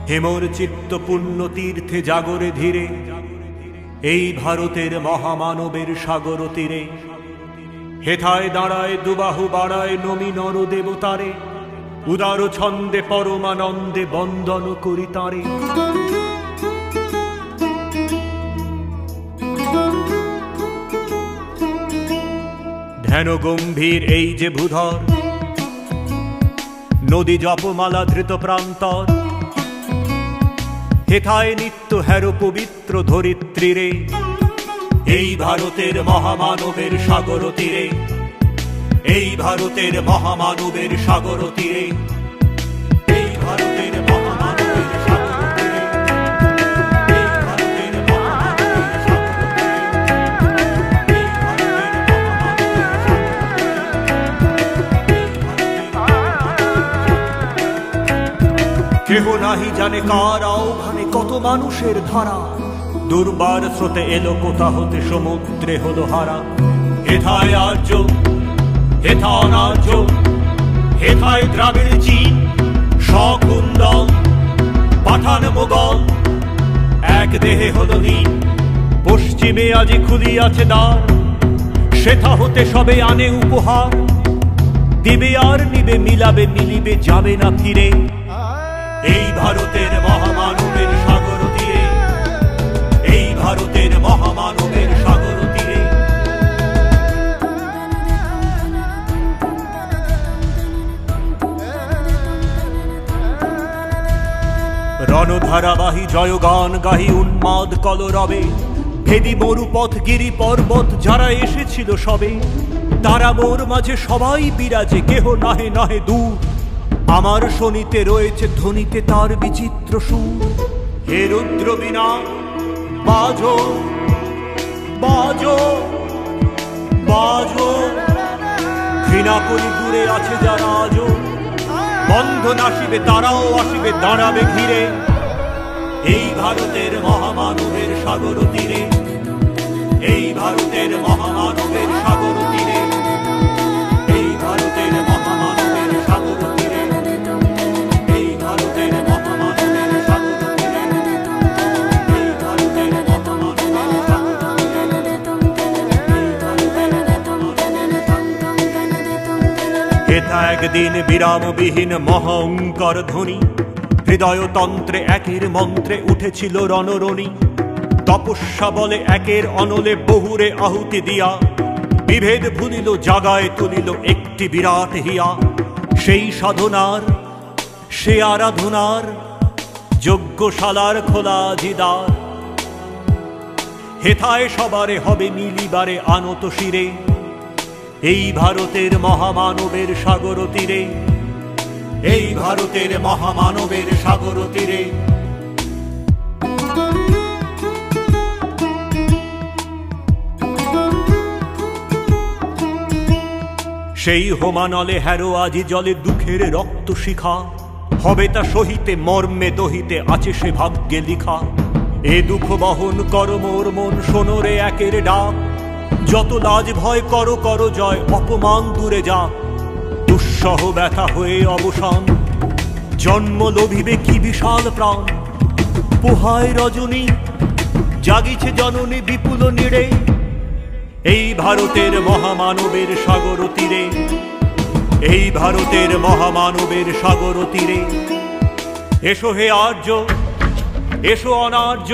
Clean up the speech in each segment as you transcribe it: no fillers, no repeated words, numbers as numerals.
হেমর চিত্ত পুণ্য তীর্থে জাগরে ধীরে, এই ভারতের মহামানবের সাগর তীরে। হেথায় দাঁড়ায় দুবাহু বাড়ায় নমি নর দেবতারে, উদার ছন্দে পরমানন্দে বন্দন করি তাঁরে। ধ্যান গম্ভীর এই যে ভূধর, নদী জপমালা ধৃত প্রান্তর। হেথায় নিত্য হেরো পবিত্র ধরিত্রীরে, এই ভারতের মহামানবের সাগর তীরে, এই ভারতের মহামানবের সাগর তীরে, এই ভারতের মহামানবের সাগর তীরে, এই ভারতের মহামানবের সাগর তীরে, এই ভারতের মহামানবের। কেহ নাহি জানে কার আহ্বানে কত মানুষের ধারা, দুর্বার স্রোতে এলো কোথা হতে সমুদ্রে হলো হারা। হেথায় আর্য, হেথা অনার্য, হেথায় দ্রাবিড় চীন, শকুন্দল পাঠান মোগল, এক দেহে হলো লীন। পশ্চিমে আজি খুলিয়াছে দ্বার, সেথা হতে সবে আনে উপহার। দিবে আর নিবে, মিলাবে মিলিবে, যাবে না ফিরে। এই ভারতের মহামানবের সাগর তীরে, এই ভারতের মহামানবের সাগর তীরে। রণধারাবাহী জয়গান গাহি উন্মাদ কলরবে, ভেদি মরুপথ গিরি পর্বত যারা এসেছিল সবে। তারা মোর মাঝে সবাই বিরাজে, কেহ নাহে নাহে দূর। আমার শনিতে রয়েছে ধ্বনিতে তার বিচিত্র সুর। হে রুদ্র বীণা বাজো, বাজো, বাজো। ঘৃণা করি দূরে আছে যারা আজো, বন্ধন আসিবে তারাও আসিবে, দাঁড়াবে ঘিরে। এই ভারতের মহামানবের সাগর তীরে, এই ভারতের মহামানবের সাগর তীরে, এই ভারতের মহামানবের সাগর তীরে, এই ভারতের মহামানবের সাগর তীরে, এই ভারতের মহামানবের সাগর তীরে, এই ভারতের মহামানবের সাগর তীরে। হেথা একদিন বিরামবিহীন মহঙ্কর ধ্বনি, হৃদয়তন্ত্রে একের মন্ত্রে উঠেছিল রণরণী। তপস্যা বলে একের অনলে বহুরে আহুতি দিয়া, বিভেদ ভুলিল জাগায় তুলিল একটি বিরাট হিয়া। সেই সাধনার, সে আরাধনার, যজ্ঞশালার খোলা জিদার। হেথায় সবারে হবে মিলিবারে আনত শিরে, এই ভারতের মহামানবের সাগর তীরে, এই ভারতের মহামানবের সাগর তীরে। সেই হোমানলে হেরো আজি জলে দুঃখের রক্ত শিখা, হবে তা সহিতে মর্মে দহিতে আছে সে ভাগ্যে লিখা। এ দুঃখ বহন কর মোর মন, শোনরে একের ডাক। যত লাজ ভয় করো করো জয়, অপমান দূরে যা। দুঃসহ ব্যথা হয়ে অবসান, জন্ম লোভিবে কি বিশাল প্রাণ। পোহায় রজনী, জাগিছে জননী বিপুল নীড়ে, এই ভারতের মহামানবের সাগর তীরে, এই ভারতের মহামানবের সাগর তীরে। এসো হে আর্য, এসো অনার্য,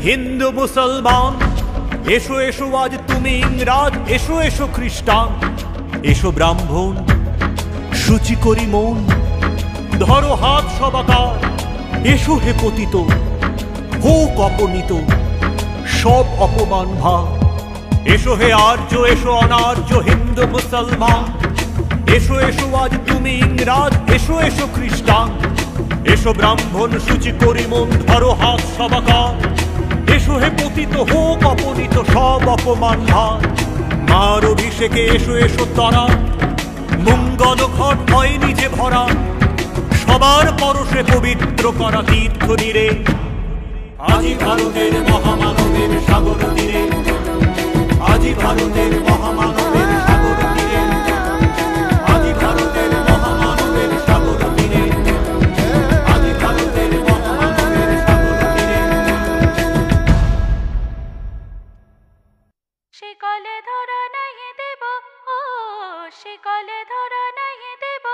হিন্দু মুসলমান, এসো এসো আজ তুমি ইংরাজ, এসো এসো খ্রিস্টান। এসো ব্রাহ্মণ, শুচি করি মন, ধরো হাত সবাকার। এসো হে পতিত, হোক অপনীত সব অপমান ভার। এসো হে আর্য, এসো অনার্য, হিন্দু মুসলমান, এসো এসো আজ তুমি ইংরাজ, এসো এসো খ্রিস্টান। এসো ব্রাহ্মণ, শুচি করি মন, ধরো হাত সবাকার। এসো হে পতিত, হোক অপনীত সব অপমান ভার। মার অভিষেকে এসো এসো তরা, মঙ্গল ঘট হয় নিজে ভরা। সবার পরশে পবিত্র করা তীর্থ নীরে, আজি ভারতের মহামানবের সাগর তীরে, আজি ভারতের মহামানবের সাগর তীরে, আজি ভারতের মহামানবের সাগর তীরে, আজি ভারতের শিকলে ধরা নাহি দেব, ও শিকলে ধরা নাহি দেব।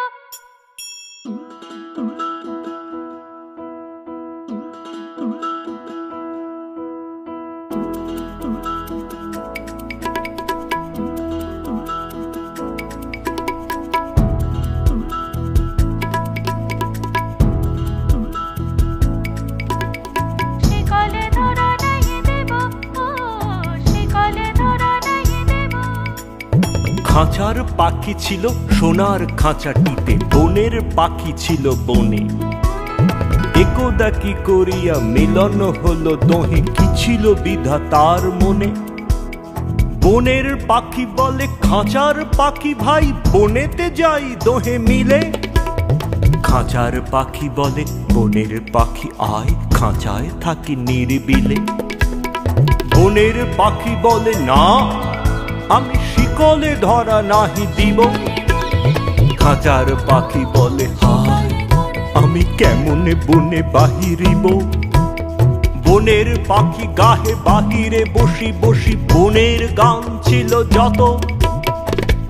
শিকলে ধরা নাহি দেব, ও শিকলে ধরা নাহি দেব। খাঁচার পাখি ছিল সোনার খাঁচাটিতে, বনের পাখি ছিল বনে। একদা কি করিয়া মিলন হলো দোহে, কি ছিল বিধাতার মনে। বনের পাখি বলে খাঁচার পাখি ভাই, বনেতে যাই দোহে মিলে। খাঁচার পাখি বলে বনের পাখি আয়, খাঁচায় থাকি নিরিবিলে। বনের পাখি বলে না, আমি শিকলে ধরা নাহি দিব। খাঁচার পাখি বলে হায়, আমি কেমনে বনে বাহিরিব। বনের পাখি গাহে বাহিরে বসি বসি, বনের গান ছিল যত।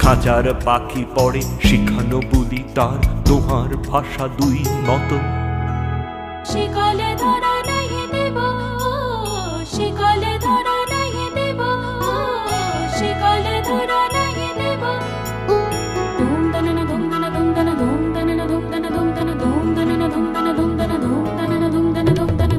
খাঁচার পাখি পড়ে শিখানো বুলি তার, দোহার ভাষা দুই মতো। শিকলে ধরা নাহি দেব, ও শিকলে ধরা নাহি দেব, ও শিকলে ধরা নাহি দেব। ধুম দানা ধুম দানা ধুম দানা ধুম দানা ধুম দানা ধুম দানা ধুম দানা ধুম দানা ধুম দানা ধুম দানা ধুম দানা ধুম দানা।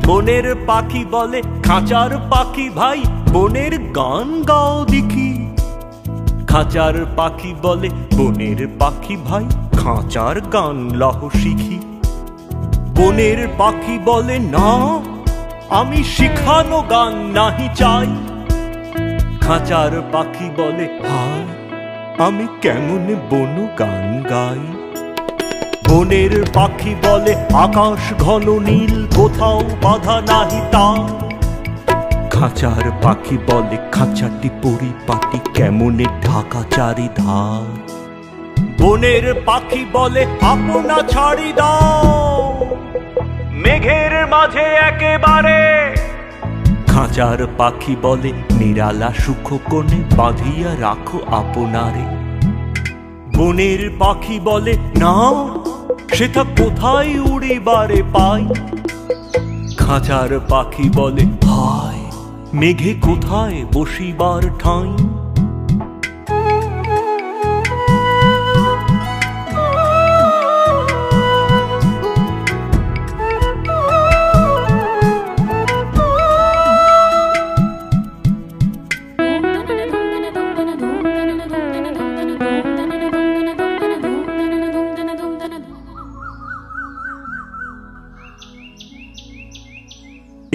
বনের পাখি বলে খাঁচার পাখি ভাই, বনের গান গাও দেখি। খাঁচার পাখি বলে বনের পাখি ভাই, খাঁচার গান লহ শিখি। বনের পাখি বলে না, আমি শিখানো গান নাহি চাই। খাঁচার পাখি বলে হায়, আমি কেমন বন গান গাই। বনের পাখি বলে আকাশ ঘন নীল, কোথাও বাধা নাহি তার। খাঁচার পাখি বলে খাঁচাটি পরিপাটি, কেমনে ঢাকা চারিধার। বনের পাখি বলে আপনা ছাড়ি দাও, মেঘের মাঝে একেবারে। খাঁচার পাখি বলে নিরালা সুখ কোণে, বাঁধিয়া রাখো আপনারে। বনের পাখি বলে না, সেটা কোথায় উড়িবারে পাই। খাঁচার পাখি বলে হায়, মেঘে কোথায় বসিবার ঠাঁই।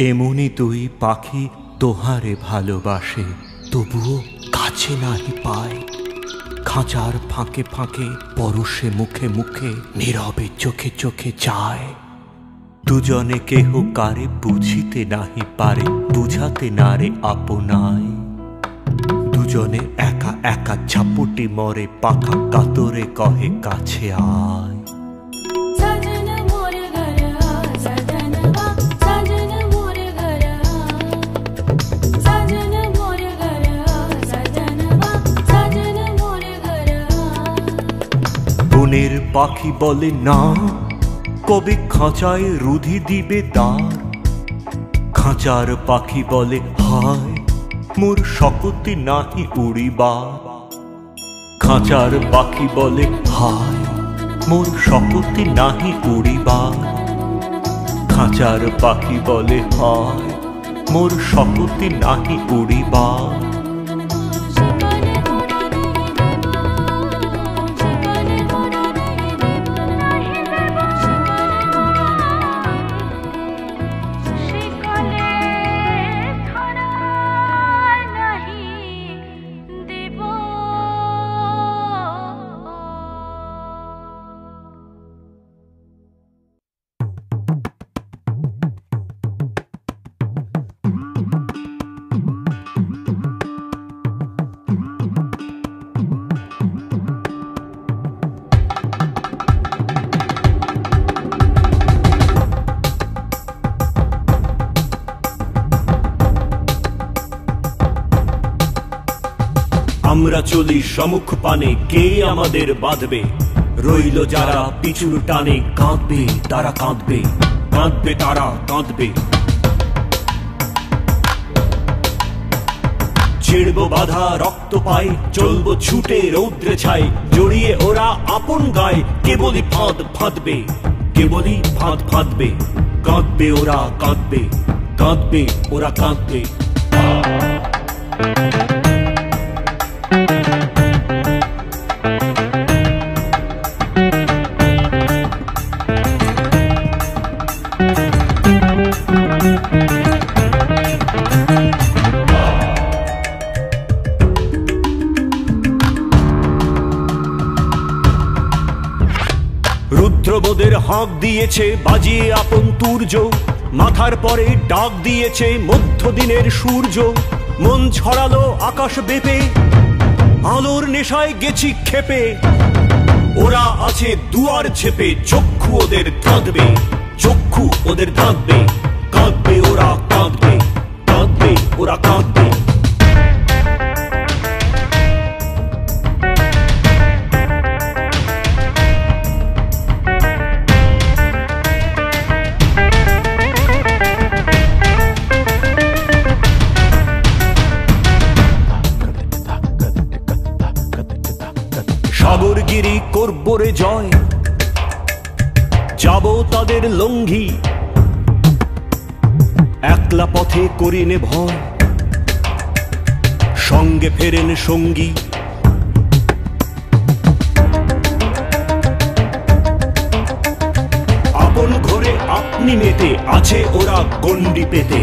এমনি তুই পাখি তোহারে ভালোবাসে, তবুও কাছে নাহি পায়। খাঁচার ফাঁকে ফাঁকে, পরশে মুখে মুখে, নীরবে চোখে চোখে যায়। দুজনে কেহ কারে বুঝিতে নাহি পারে, বুঝাতে নারে আপনায়। দুজনে একা একা ঝাপটি মরে, পাখা কাতরে কহে কাছে আয়। বনের পাখি বলে না, কবে খাঁচায় রুধি দিবে দ্বার। খাঁচার পাখি বলে হায়, মোর শকতি নাহি উড়িবার। খাঁচার পাখি বলে হায়, মোর শকতি নাহি উড়িবার। খাঁচার পাখি বলে হায়, মোর শকতি নাহি উড়িবার। আমরা চলি সম্মুখ পানে, কে আমাদের বাঁধবে? রইল যারা পিছুর টানে, কাঁদবে তারা কাঁদবে, কাঁদবে তারা কাঁদবে। ছিড়ব বাধা রক্ত পায়, চলবো ছুটে রৌদ্রে ছায়, জড়িয়ে ওরা আপন গায়, কেবলই ফাঁদ ফাঁদবে, কেবলই ফাঁদ ফাঁদবে। কাঁদবে ওরা কাঁদবে, কাঁদবে ওরা কাঁদবে। রুদ্রবোধের হাঁক দিয়েছে বাজিয়ে আপন তুর্য, মাথার পরে ডাক দিয়েছে মধ্যদিনের সূর্য। মন ছড়ালো আকাশ বেপে, আলোর নেশায় গেছি ক্ষেপে। ওরা আছে দুয়ার ছেপে, চক্ষু ওদের ধাঁধবে, চক্ষু ওদের ধাঁধবে। কাঁদবে ওরা কাঁদবে, কাঁদবে ওরা কাঁদবে। সাগরগিরি করব রে জয়, যাব তাদের লঙ্ঘি। একলা পথে করিনে ভয়, সঙ্গে ফেরেন সঙ্গী। আপন ঘরে আপনি মেতে, আছে ওরা গণ্ডি পেতে।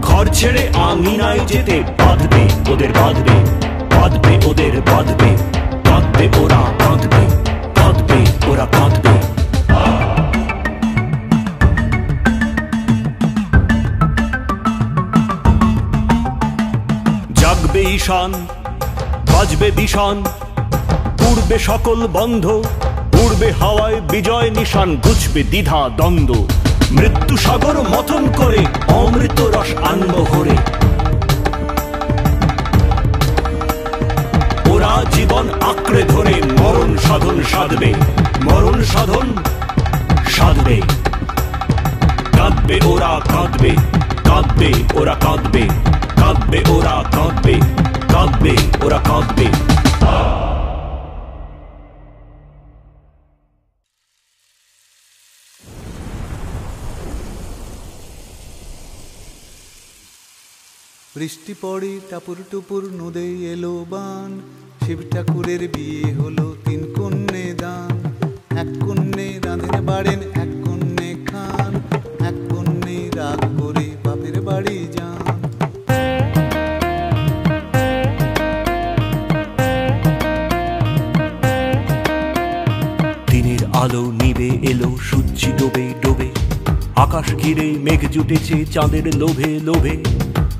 ঘর ছেড়ে আঙিনায় যেতে, বাঁধবে ওদের বাঁধবে, বাঁধবে ওদের বাঁধবে। কাঁদবে ওরা কাঁদবে, কাঁদবে ওরা কাঁদবে। জাগবে ঈশান, বাজবে বিষান, উড়বে সকল বন্ধ, উড়বে হাওয়ায় বিজয় নিশান। ঘুচবে দ্বিধা দ্বন্দ্ব, মৃত্যু সাগর মথন করে, অমৃত রস আনব ভরে। ওরা জীবন আঁকড়ে ধরে, মরণ সাধন সাধবে, মরণ সাধন সাধবে। কাঁদবে ওরা কাঁদবে, কাঁদবে ওরা কাঁদবে, কাঁদবে ওরা কাঁদবে, কাঁদবে ওরা কাঁদবে। বৃষ্টি পড়ে টাপুর টুপুর, নদে এলো বান। শিব ঠাকুরের বিয়ে হলো 3 কন্যে দান। 1 কন্যে রাঁধেন বাড়েন, 1 কন্যে খান, 1 কন্যে রাগ করে বাপের বাড়ি যান। দিনের আলো নিভে এলো, সূর্য ডোবে ডোবে। আকাশ ঘিরে মেঘ জুটেছে চাঁদের লোভে লোভে।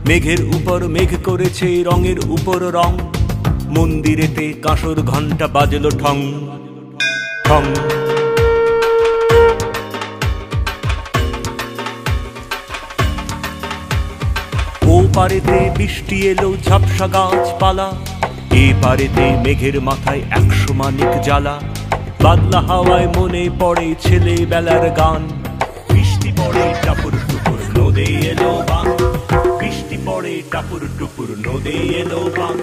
মেঘের উপর মেঘ করেছে রঙের উপর রং। মন্দিরেতে কাঁসর ঘণ্টা বাজলো ঠং ঠং। ও পারেতে বৃষ্টি এলো ঝাপসা গাছপালা, এ পারেতে মেঘের মাথায় 100 মানিক জ্বালা। বাদলা হাওয়ায় মনে পড়ে ছেলেবেলার গান। বৃষ্টি পড়ে টাপুর টুপুর, নদে এলো বান। বৃষ্টি পড়ে টাপুর টুপুর, নদে এলো বান।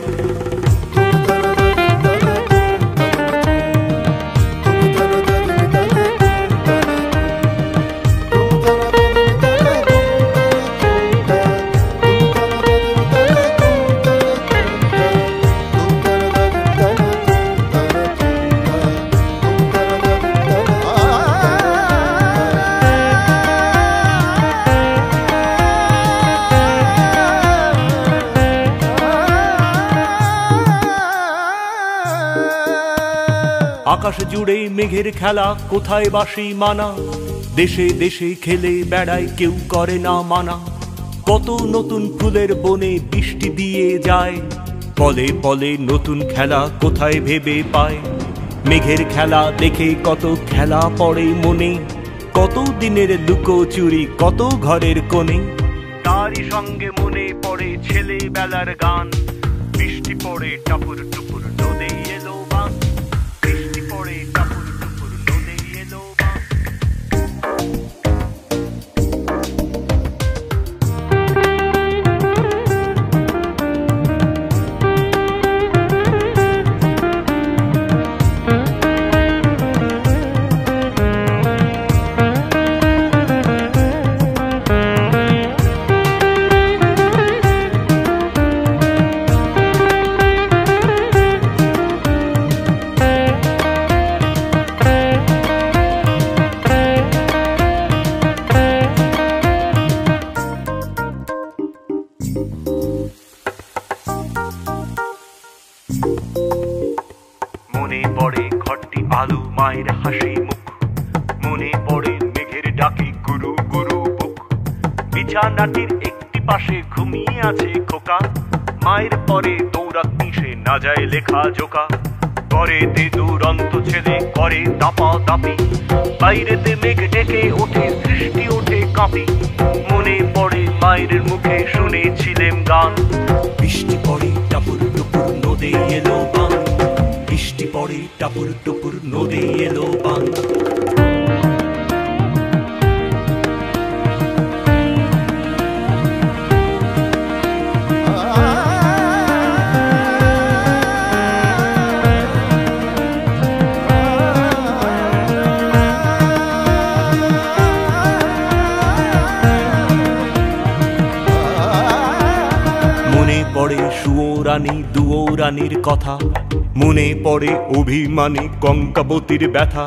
আকাশ জুড়ে মেঘের খেলা, কোথায় বাসি মানা। দেশে দেশে খেলে বেড়ায়, কেউ করে না মানা। কত নতুন ফুলের বনে বৃষ্টি দিয়ে যায়, পলে পলে নতুন খেলা কোথায় ভেবে পায়। মেঘের খেলা দেখে কত খেলা পড়ে মনে, কত দিনের লুকোচুরি, কত ঘরের কোণে। তারই সঙ্গে মনে পড়ে ছেলেবেলার গান। পড়ে টাপুর টুপুর নদে এলো বান বৃষ্টি পড়ে টাপুর টুপুর নদে এলো বান মনে পড়ে ঘরটি আলো মায়ের হাসি মুখ মনে পড়ে মেঘের ডাকে গুরু গুরু বুক বিছানাটির একটি পাশে ঘুমিয়ে আছে খোকা মায়ের পরে দৌড়াত্মি সে না যায় লেখা জোকা ঘরেতে দুরন্ত ছেলে করে দাপা দাপি বাইরেতে মেঘ ডেকে ওঠে সৃষ্টি ওঠে কাঁপি মনে পড়ে মায়ের মুখে শুনেছিলেম গান বৃষ্টি পড়ে টাপুর টুপুর নদে এলো বান বৃষ্টি পড়ে টাপুর টুপুর নদে এলো বান মনে পড়ে সুয়োরানী দুয়োরানীর কথা মনে পড়ে অভিমানী কঙ্কাবতীর ব্যথা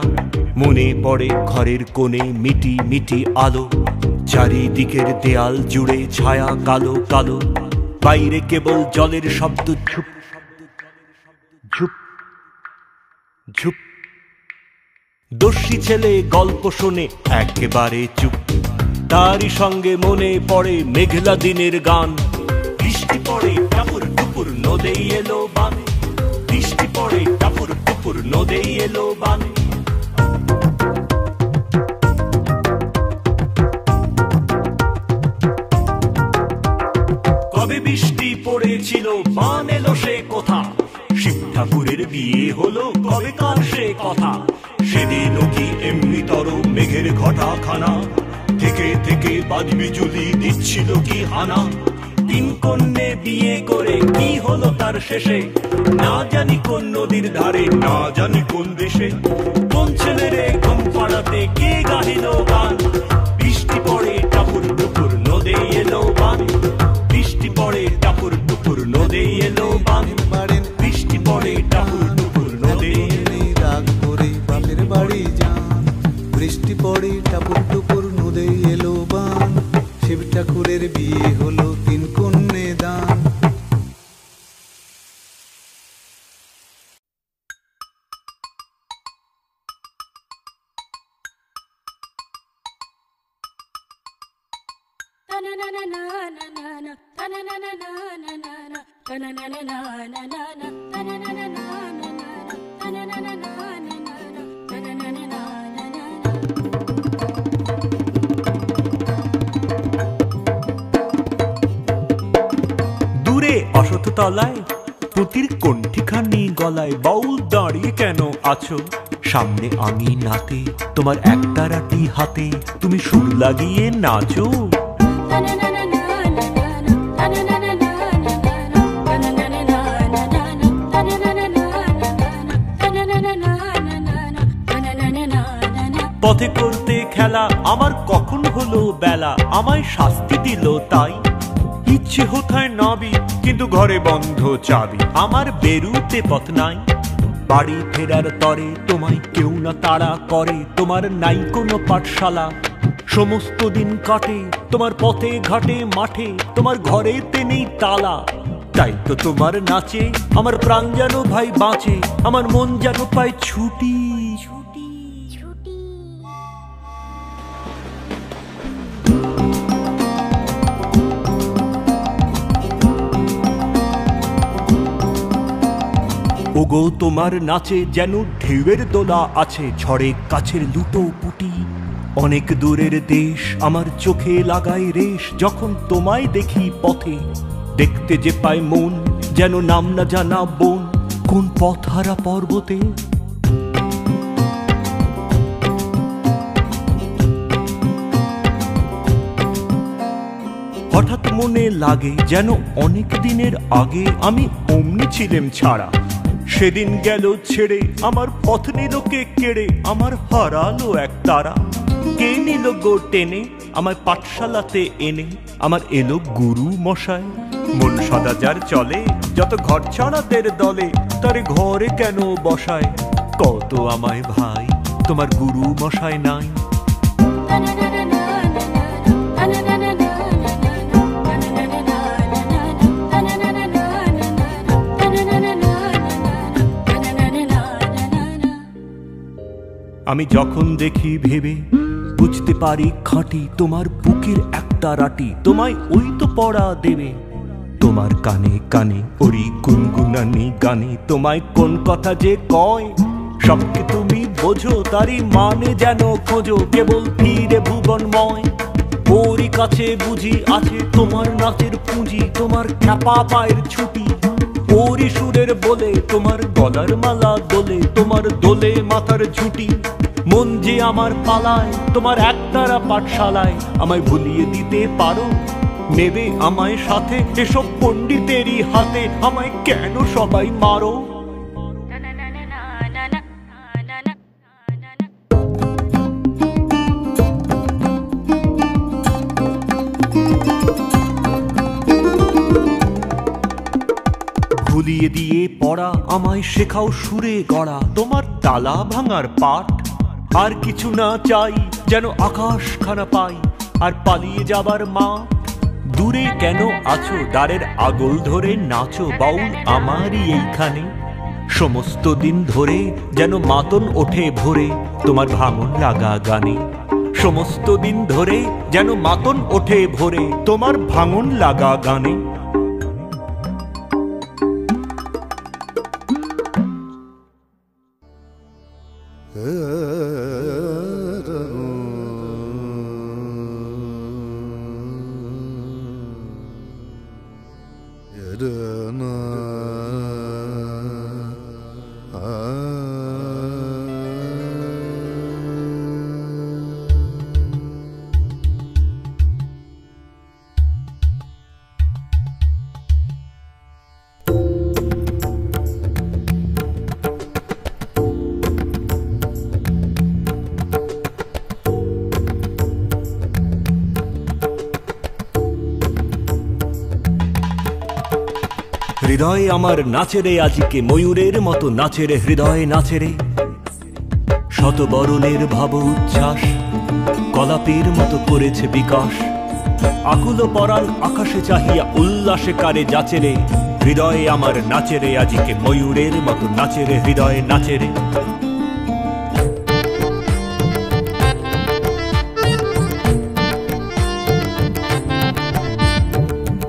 মনে পড়ে ঘরের কোণে মিটি মিটি আলো চারিদিকের দেয়াল জুড়ে ছায়া কালো কালো বাইরে কেবল জলের শব্দ ঝুপ ঝুপ ঝুপ দস্যি ছেলে গল্প শোনে একেবারে চুপ তারই সঙ্গে মনে পড়ে মেঘলা দিনের গান বৃষ্টি পড়ে টাপুর টুপুর নদে এলো বান বৃষ্টি পড়ে টাপুর টুপুর নদে এলো বান কবে বৃষ্টি পড়েছিল বান এলো সে কোথা শিব ঠাকুরের বিয়ে হলো কবে কার সে কথা সেদিনও কি এমনি তর মেঘের ঘটা খানা থেকে থেকে বাজবিজুলি দিচ্ছিল কি হানা তিন কন্যে বিয়ে করে কি হলো তার শেষে না জানি কোন নদীর ধারে না জানি কোন দেশে কোন ছেলেরে ঘুম পাড়াতে কে গাহিল গান বৃষ্টি পড়ে টাপুর টুপুর নদে এলো বান বৃষ্টি পড়ে টাপুর টুপুর নদে এলো বান বৃষ্টি পড়ে টাপুর টুপুর নদে রাগ করে বাপের বাড়ি যান বৃষ্টি পড়ে টাপুর টুপুর নদে এলো বান শিব ঠাকুরের বিয়ে হলো তিন কন্যে দান দূরে অসত তলায় পুতির কণ্ঠিখানি গলায় বাউল দাঁড়িয়ে কেন আছো সামনে আমি নাতে তোমার একতারাটি হাতে তুমি সুর লাগিয়ে নাচো পথে করতে খেলা আমার কখন হলো বেলা আমায় শাস্তি দিল তাই ইচ্ছে হোথায় নাবি কিন্তু ঘরে বন্ধ চাবি আমার বেরুতে পথ নাই বাড়ি ফেরার তরে তোমায় কেউ না তাড়া করে তোমার নাই কোনো পাঠশালা সমস্ত দিন কাটে তোমার পথে ঘাটে মাঠে তোমার ঘরেতে নেই তালা তাই তো তোমার নাচে আমার প্রাণ যেন ভাই বাঁচে আমার মন যেন পায় ছুটি ওগো তোমার নাচে যেন ঢেউয়ের দোলা আছে ঝড়ে কাছের লুটো পুটি অনেক দূরের দেশ আমার চোখে লাগায় রেশ যখন তোমায় দেখি পথে দেখতে যে পায় মন যেন নাম না জানা বন কোন পথহারা পর্বতে। হঠাৎ মনে লাগে যেন অনেক দিনের আগে আমি অমনি ছিলাম ছাড়া। সেদিন গেল ছেড়ে আমার পথ নিল কে কেড়ে, আমার হারালো এক তারা। কে নিল গো টেনে আমায় পাঠশালাতে এনে, আমার এলো গুরু মশাই। মন সদা যার চলে যত ঘর ছাড়াদের দলে, তারে ঘরে কেন বসায়? কত আমায় ভাই তোমার গুরু মশাই নাই। আমি যখন দেখি ভেবে বুঝতে পারি খাঁটি তোমার বুকের একটা রাটি, তোমায় ওই তো পড়া দেবে। তোমার কানে কানে ওরি গুনগুনানি গানে, তোমায় কোন কথা যে কয় সবকে তুমি বোঝো, তারই মানে যেন খোঁজো কেবল ফিরে ভুবনময়। ওরই কাছে বুঝি আছে তোমার নাচের পুঁজি, তোমার খ্যাপা পায়ের ছুটি ওরই সুরের বলে, তোমার গলার মালা দোলে, তোমার দোলে মাথার ঝুঁটি। মন যে আমার পালায় তোমার একতারা পাঠশালায়, আমায় ভুলিয়ে দিতে পারো? নেবে আমায় সাথে এসব পণ্ডিতেরই হাতে, আমায় কেন সবাই মারো? ভুলিয়ে দিয়ে পড়া আমায় শেখাও সুরে গড়া, তোমার তালা ভাঙার পাঠ। আর কিছু না চাই যেন আকাশ খানা পাই, আর পালিয়ে যাবার মাঠ। দূরে কেন আছো দ্বারের আগল ধরে নাচো বাউল আমারই এইখানে। সমস্ত দিন ধরে যেন মাতন ওঠে ভোরে তোমার ভাঙন লাগা গানে। সমস্ত দিন ধরে যেন মাতন ওঠে ভোরে তোমার ভাঙন লাগা গানে। হৃদয়ে আমার নাচেরে আজিকে ময়ূরের মতো নাচেরে, হৃদয়ে নাচেরে শত বরণের ভাব উচ্ছ্বাস, কলাপের মতো করেছে বিকাশ। আকুল পরাণ আকাশে চাহিয়া উল্লাসে কারে যাচেরে, হৃদয়ে আমার নাচেরে আজিকে ময়ূরের মতো নাচেরে, হৃদয়ে নাচেরে।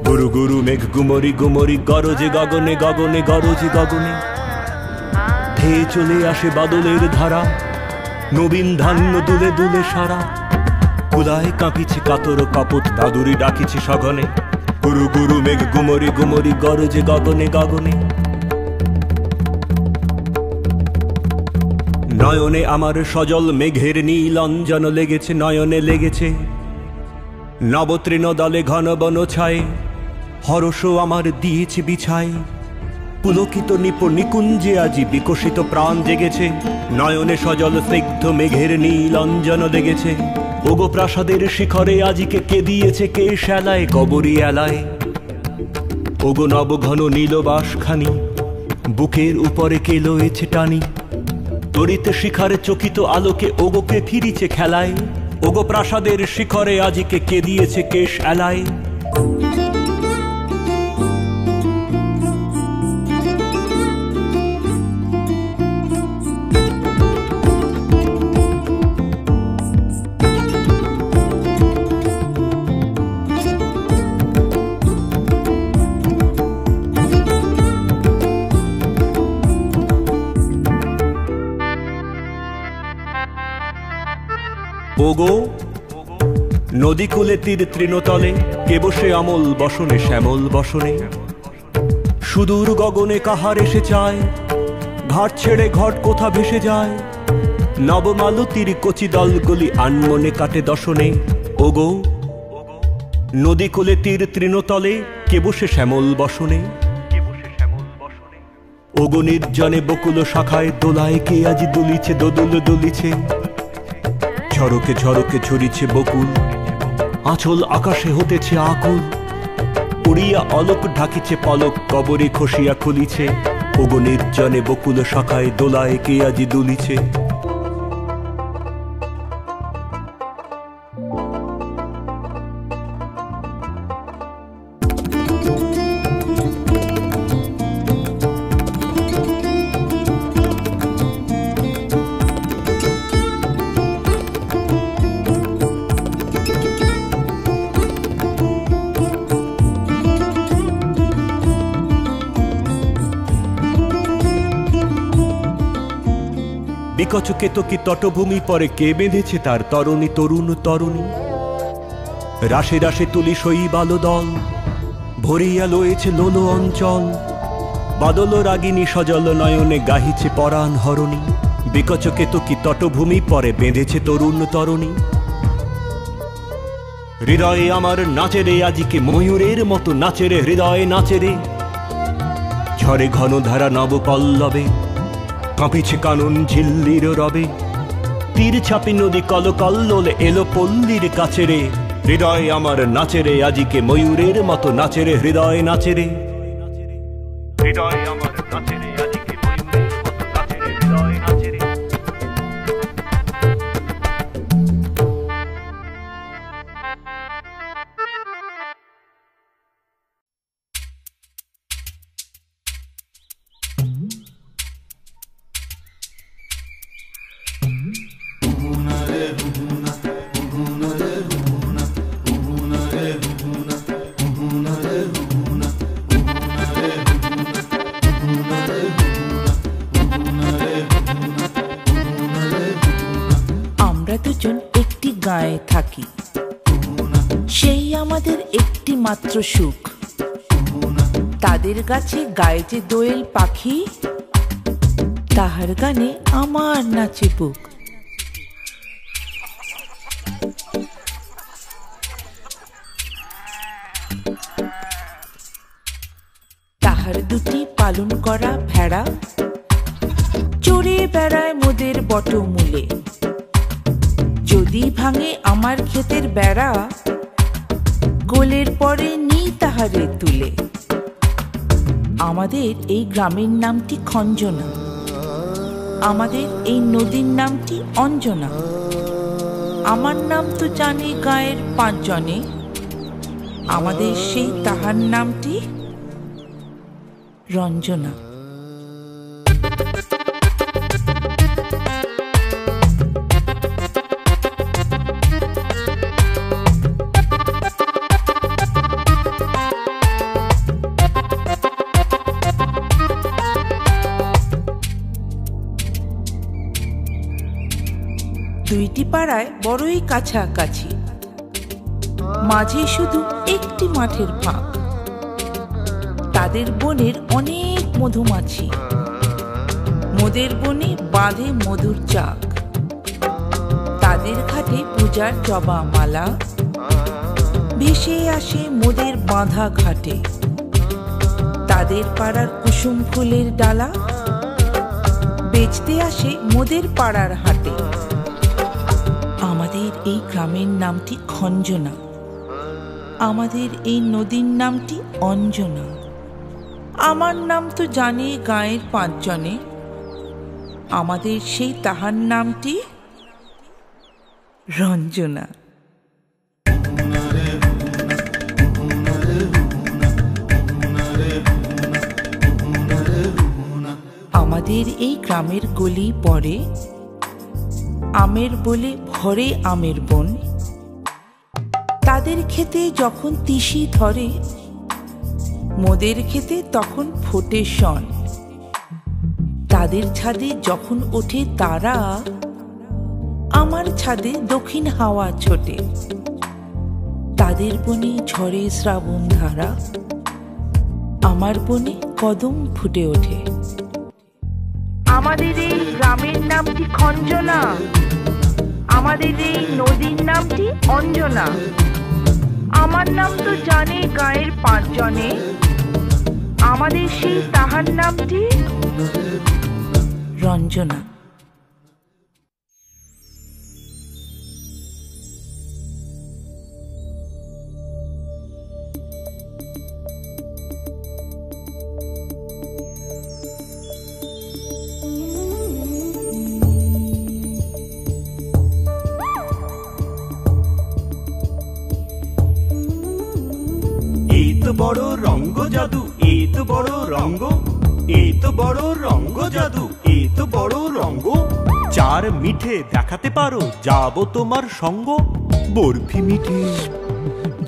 গুরু গুরু মেঘ গুমরি গুমরি গরজে গগনে গগনে গরজে গগনে। ধেয়ে চলে আসে বাদলের ধারা, নবীন ধান্য দুলে দুলে সারা। কুলায় কাঁপিছে কাতর কাপত দাদুরি ডাকিছে সঘনে। গুরু গুরু মেঘ গুমরি গুমরি গরজে গগনে গগনে। নয়নে আমার সজল মেঘের নীল অঞ্জন লেগেছে, নয়নে লেগেছে নবতৃণ দলে ঘন বন ছায়। হরষ আমার দিয়েছে বিছায়, পুলকিত নিপ নিকুঞ্জে আজি বিকশিত প্রাণ জেগেছে। নয়নে সজল স্নিগ্ধ মেঘের নীল অঞ্জন লেগেছে। ওগো প্রাসাদের শিখরে আজিকে কে দিয়েছে কে শ্যালায় কবরী এলায়। ওগো নব ঘন নীলবাসখানি বুকের উপরে কে লয়েছে টানি। তরিতে শিখারে চকিত আলোকে ওগোকে ফিরিছে খেলায়। ওগো প্রাসাদের শিখরে আজিকে কে দিয়েছে কেশ এলায়। ওগো নদীকূলে তীর তৃণতলে কে বসে আমল বসনে শ্যামল বসনে। সুদূর গগনে কাহার এসে চায়, ঘাট ছেড়ে ঘট কোথা ভেসে যায়। নবমালতীর কচি দলগুলি আনমনে কাটে দশনে। ওগো নদী কোলে তীর তৃণতলে কে বসে শ্যামল বসনে। ওগো নির্জনে বকুল শাখায় দোলায় কে আজ দুলিছে দোদুল দুলিছে। ঝরকে ঝরকে ঝরিছে বকুল, আঁচল আকাশে হতেছে আকুল। উড়িয়া অলোক ঢাকিছে পলক, কবরে খসিয়া খুলিছে। ওগো নির্জনে বকুল শাখায় দোলায় কে আজি দুলিছে। বিকচকেতকি তটভূমি পরে কে বেঁধেছে তার তরণী তরুণ তরুণী। রাশে রাশে তুলি শৈবাল দল, ভরিয়া লয়েছে লোলো অঞ্চল। বাদল রাগিনী সজল নয়নে গাহিছে পরাণ হরণী। বিকচকেতকি তটভূমি পরে বেঁধেছে তরুণ তরণী। হৃদয়ে আমার নাচেরে আজিকে ময়ূরের মতো নাচেরে, হৃদয়ে নাচেরে। ঝরে ঘন ধারা নব পল্লবে, কাঁপিছে কানন ঝিল্লির রবে। তীর ছাপি নদী কলকল্লোলে এলো পল্লীর কাছে রে। হৃদয় আমার নাচেরে আজিকে ময়ূরের মতো নাচেরে, হৃদয় নাচেরে। হৃদয় আমার নাচেরে আজিকে ময়ূরের মতো নাচেরে, হৃদয় নাচেরে। গায়ে থাকি, সেই আমাদের একটি মাত্র সুখ। তাদের গাছে গায়ে যে দোয়েল পাখি, তাহার গানে আমার নাচে বুক। তাহার দুটি পালন করা ভেড়া চড়ে বেড়ায় মোদের বটমূলে। যদি ভাঙে আমার ক্ষেতের বেড়া, গোলের পরে নি তাহারে তুলে। আমাদের এই গ্রামের নামটি খঞ্জনা, আমাদের এই নদীর নামটি অঞ্জনা। আমার নাম তো জানে গায়ের 5 জনে, আমাদের সেই তাহার নামটি রঞ্জনা। দুইটি পাড়ায় বড়ই কাছাকাছি, মাঝে শুধু একটি মাঠের ফাঁক। তাদের বনের অনেক মধুমাছি, মোদের বনে বাঁধে মধুর চাক। তাদের ঘাটে পূজার জবা মালা ভেসে আসে মোদের বাঁধা ঘাটে। তাদের পাড়ার কুসুম ফুলের ডালা বেচতে আসে মোদের পাড়ার হাটে। আমাদের এই গ্রামের নামটি খঞ্জনা, আমাদের এই নদীর নামটি অঞ্জনা। আমার নাম তো জানে গায়ের 5 জনে, আমাদের সেই তাহার নামটি রঞ্জনা। আমাদের এই গ্রামের গলি পরে আমের বলে ভরে আমের বন। তাদের খেতে যখন তিসি ধরে, মোদের খেতে তখন ফোটে শন। তাদের ছাদে যখন ওঠে তারা, আমার ছাদে দক্ষিণ হাওয়া ছোটে। তাদের বনে ঝরে শ্রাবণ ধারা, আমার বনে কদম ফুটে ওঠে। আমাদের এই গ্রামের নামটি খঞ্জনা, আমাদের এই নদীর নামটি অঞ্জনা। আমার নাম তো জানে গায়ের 5 জনে, আমাদের সেই তাহার নামটি রঞ্জনা। বড় রঙ্গ জাদু, এই তো বড় রঙ্গ, এই তো বড় রঙ্গ জাদু, এই তো বড় রঙ্গ। 4 মিঠে দেখাতে পারো, যাবো তোমার সঙ্গ। বরফি মিঠে,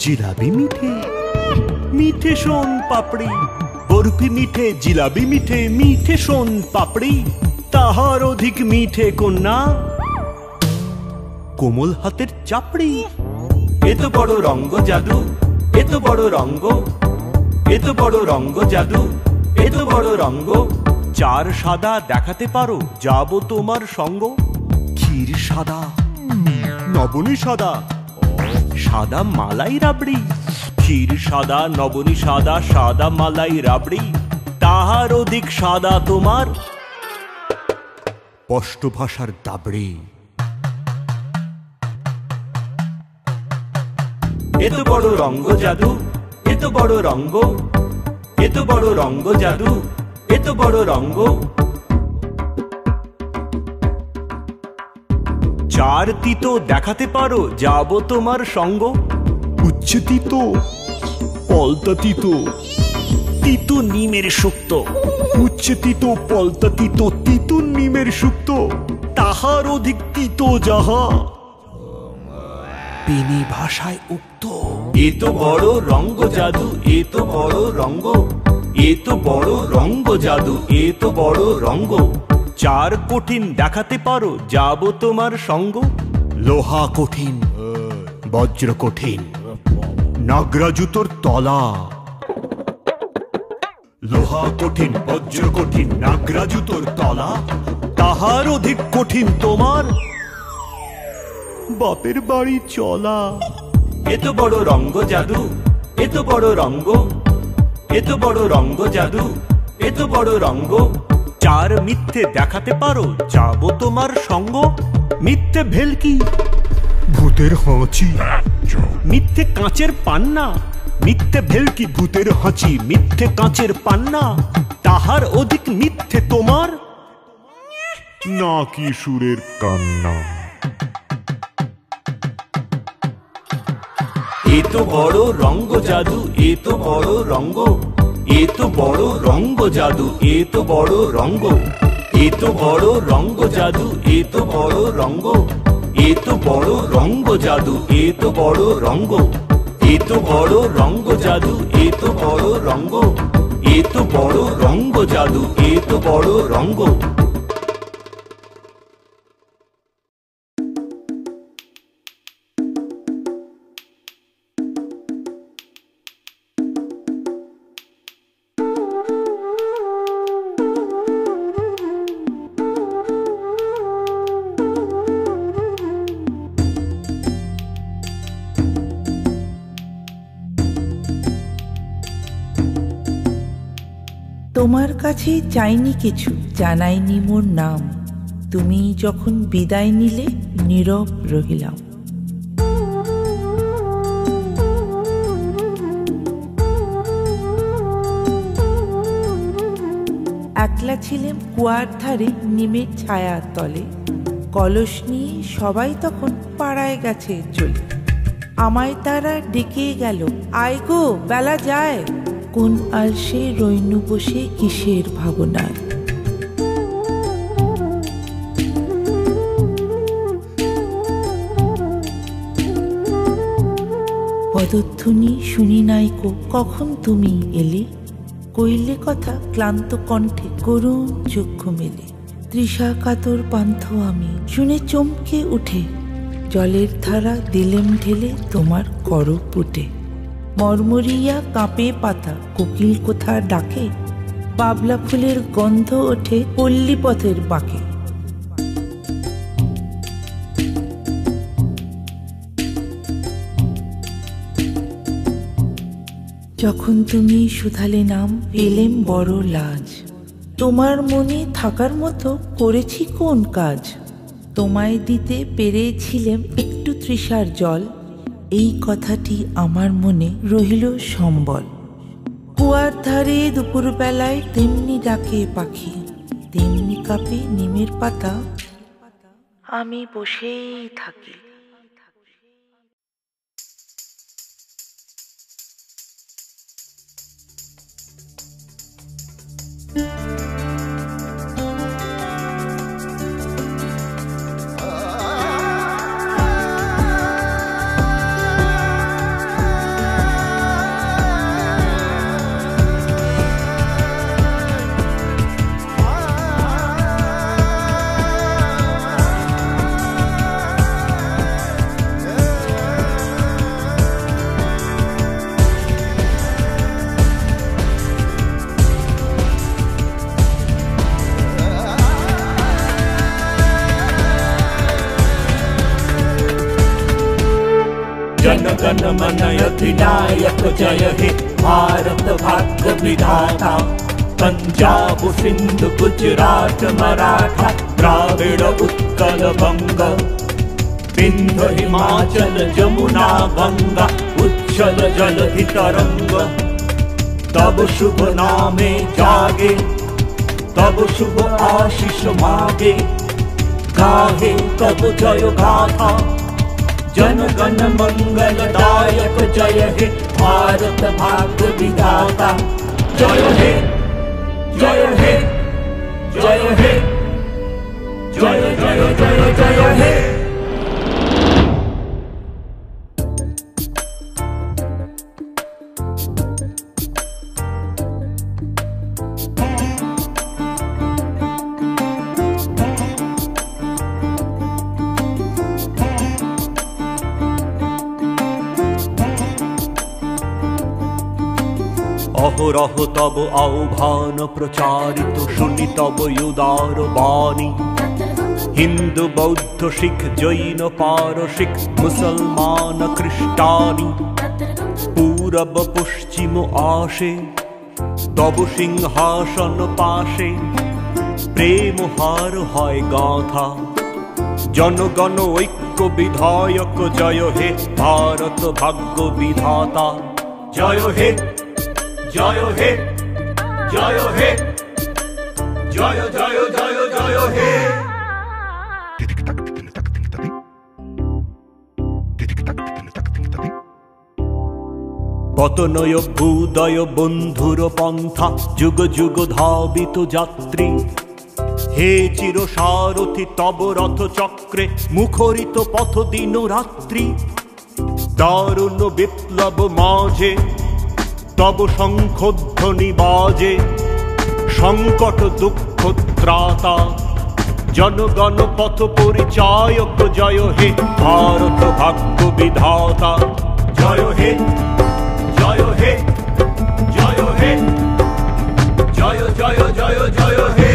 জিলাবি মিঠে, মিঠে সোন পাপড়ি। বরফি মিঠে, জিলাবি মিঠে, মিঠে সোন পাপড়ি। তাহার অধিক মিঠে কন্যা, কোমল হাতের চাপড়ি। এ তো বড় রঙ্গ জাদু, এ তো বড় রঙ্গ, এ তো বড় রঙ্গ জাদু, এ তো বড় রঙ্গ। 4 সাদা দেখাতে পারো, যাবো তোমার সঙ্গ। ক্ষীর সাদা, নবনী সাদা, সাদা মালাই রাবড়ি। ক্ষীর সাদা, নবনী সাদা, সাদা মালাই রাবড়ি। তাহার অধিক সাদা তোমার স্পষ্ট ভাষার দাবড়ি। এ তো বড় রঙ্গ জাদু, এ তো বড় রঙ্গ, এ তো বড় রঙ্গ জাদু, এ তো বড় রঙ্গ। 4 তিতো দেখাতে পারো, যাবো তোমার সঙ্গ। উচ্ছে তিতো, পলতা তিতো, তিতো নিমের শুক্তো। উচ্ছে তিতো, পলতা তিতো, তিতো নিমের শুক্তো। তাহার অধিক তিতো যাহা পেনে ভাষায় উক্ত। এ তো বড় রঙ্গ জাদু, এ তো বড় রঙ্গ, এ তো বড় রঙ্গ জাদু, এ তো বড় রঙ্গ। 4 কঠিন দেখাতে পারো, যাবো তোমার সঙ্গ। লোহা কঠিন, বজ্র কঠিন, নাগরা জুতোর তলা। লোহা কঠিন, বজ্র কঠিন, নাগরা জুতোর তলা। তাহার অধিক কঠিন তোমার বাপের বাড়ি চলা। এ তো বড় রঙ্গ জাদু, এ তো বড় রঙ্গ, এ তো বড় রঙ্গ জাদু, এ তো বড় রঙ্গ। 4 মিথ্যে দেখাতে পারো, যাবো তোমার সঙ্গ। মিথ্যে ভেলকি, ভূতের হাঁচি। মিথ্যে কাঁচের পান্না, মিথ্যে ভেলকি, ভূতের হাঁচি, মিথ্যে কাঁচের পান্না। তাহার অধিক মিথ্যে তোমার নাকি সুরের কান্না। এ তো বড় রঙ্গ জাদু, এ তো বড় রঙ্গ, এ তো বড় রঙ্গ জাদু, এ তো বড় রঙ্গ। এ তো বড় রঙ্গ জাদু, এ তো বড় রঙ্গ, এ তো বড় রঙ্গ জাদু, এ তো বড় রঙ্গ। এ তো বড় রঙ্গ জাদু, এ তো বড় রঙ্গ, এ তো বড় রঙ্গ জাদু, এ তো বড় রঙ্গ। তোমার কাছে চাইনি কিছু, জানাইনি মোর নাম। তুমি যখন বিদায় নিলে, নীরব রহিলাম। একলা ছিলাম কুয়ার ধারে, নিমের ছায়ার তলে। কলস নিয়ে সবাই তখন পাড়ায় গেছে চলে। আমায় তারা ডেকে গেল, আয় গো বেলা যায়। কোন আলসে রইনু বসে কিসের ভাবনায়। পদধ্বনি শুনি নাইকো, কখন তুমি এলে। কইলে কথা ক্লান্ত কণ্ঠে, করুণ চক্ষু মেলে। তৃষা কাতর পান্থ আমি, শুনে চমকে উঠে। জলের ধারা দিলেম ঢেলে তোমার করপুটে। মরমরিয়া কাঁপে পাতা, কোকিল কোথা ডাকে, বাবলা ফুলের গন্ধ ওঠে পল্লী পথের বাঁকে। যখন তুমি শুধালে নাম, পেলেম বড় লাজ। তোমার মনে থাকার মতো করেছি কোন কাজ? তোমায় দিতে পেরেছিলেম একটু তৃষার জল, এই কথাটি আমার মনে রহিল সম্বল। কুয়ার ধারে দুপুরবেলায় তেমনি ডাকে পাখি, তেমনি কাঁপে নিমের পাতা, আমি বসেই থাকি। जन गण मन अधिनायक जय हे भारत भाग्य विधाता। पंजाब सिंधु गुजरात मराठा द्राविड़ उत्कल बंग, विंध्य हिमाचल जमुना गंगा उच्छल जलधि तरंग। तब शुभ नामे जागे, तब शुभ आशीष मागे, गाहे तब जय गाथा। जन गण मंगलदायक जय हे भारत भाग्य विधाता। जय हे जय हे जय हे जय जय जय जय हे। अहोरह तब आह्वान प्रचारित शुनि तब उदार वाणी। हिंदू बौद्ध सिख जैन पारसिक मुसलमान ख्रिस्टानी। पूरब पश्चिम आशे तब सिंहासन पाशे, प्रेम हार हय गाथा। जनगण ऐक्य विधायक जय हे भारत भाग्य विधाता। जय हे जय हे जय हे जय जय जय जय हे। पतनय भूदय बंधुर पंथा, जुग जुग धावित যাত্রী। हे চির সারথি তব রথ চক্রে মুখরিত পথ দিন রাত্রি। দারুণ বিপ্লব মাঝে तब शंखध्वनि बाजे, संकट दुख त्राता। जनगण पथ परिचायक जय हे भारत भाग्य विधाता। जय हे जय हे जय हे जय जय जय जय हे।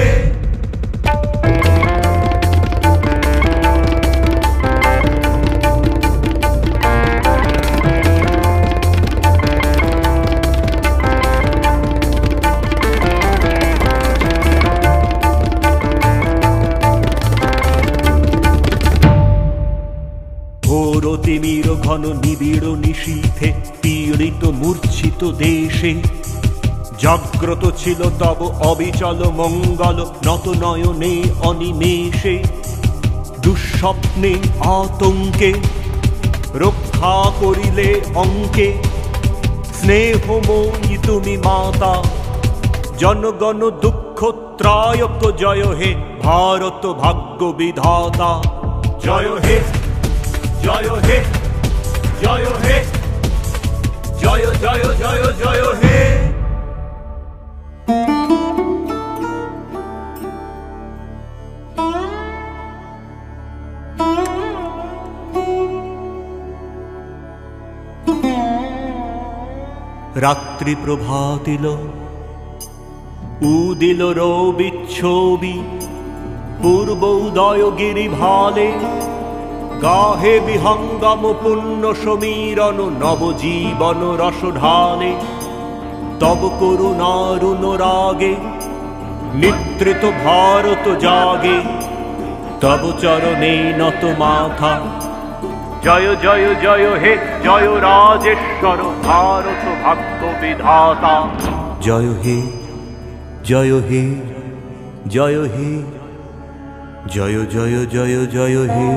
তিমির ঘন নিবিড় নিশীথে পীড়িত মূর্ছিত দেশে। জাগ্রত ছিল তব অবিচল মঙ্গল, নত নয়নে অনিমেষে। দুঃস্বপ্নে আতঙ্কে রক্ষা করিলে অঙ্কে। স্নেহময়ী তুমি মাতা, জনগণ দুঃখ ত্রায়ক জয় হে ভারত ভাগ্য বিধাতা। জয় হে जय हे जय हे जय जय जय जय हे। রাত্রি প্রভাতিল উদিল রবিচ্ছবি পূর্ব উদয় গিরি ভালে গাহে বিহঙ্গম পুণ্য সমীরণ নবজীবন রস ঢালে তব করুণারুণ রাগে নিদ্রিত ভারত জাগে তব চরণে নত মাথা জয় জয় জয় হে জয় রাজেশ্বর ভারত ভাগ্য বিধাতা জয় হে জয় হে জয় হে জয় জয় জয় জয় হে।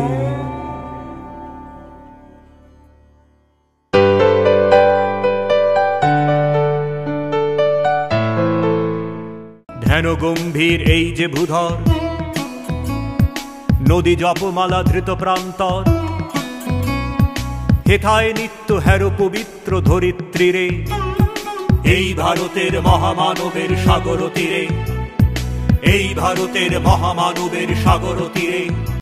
ধ্যান গম্ভীর এই যে ভূধর নদী জপমালা ধৃত প্রান্তর হেথায় নিত্য হেরো পবিত্র ধরিত্রীরে এই ভারতের মহামানবের সাগর তীরে এই ভারতের মহামানবের সাগর তীরে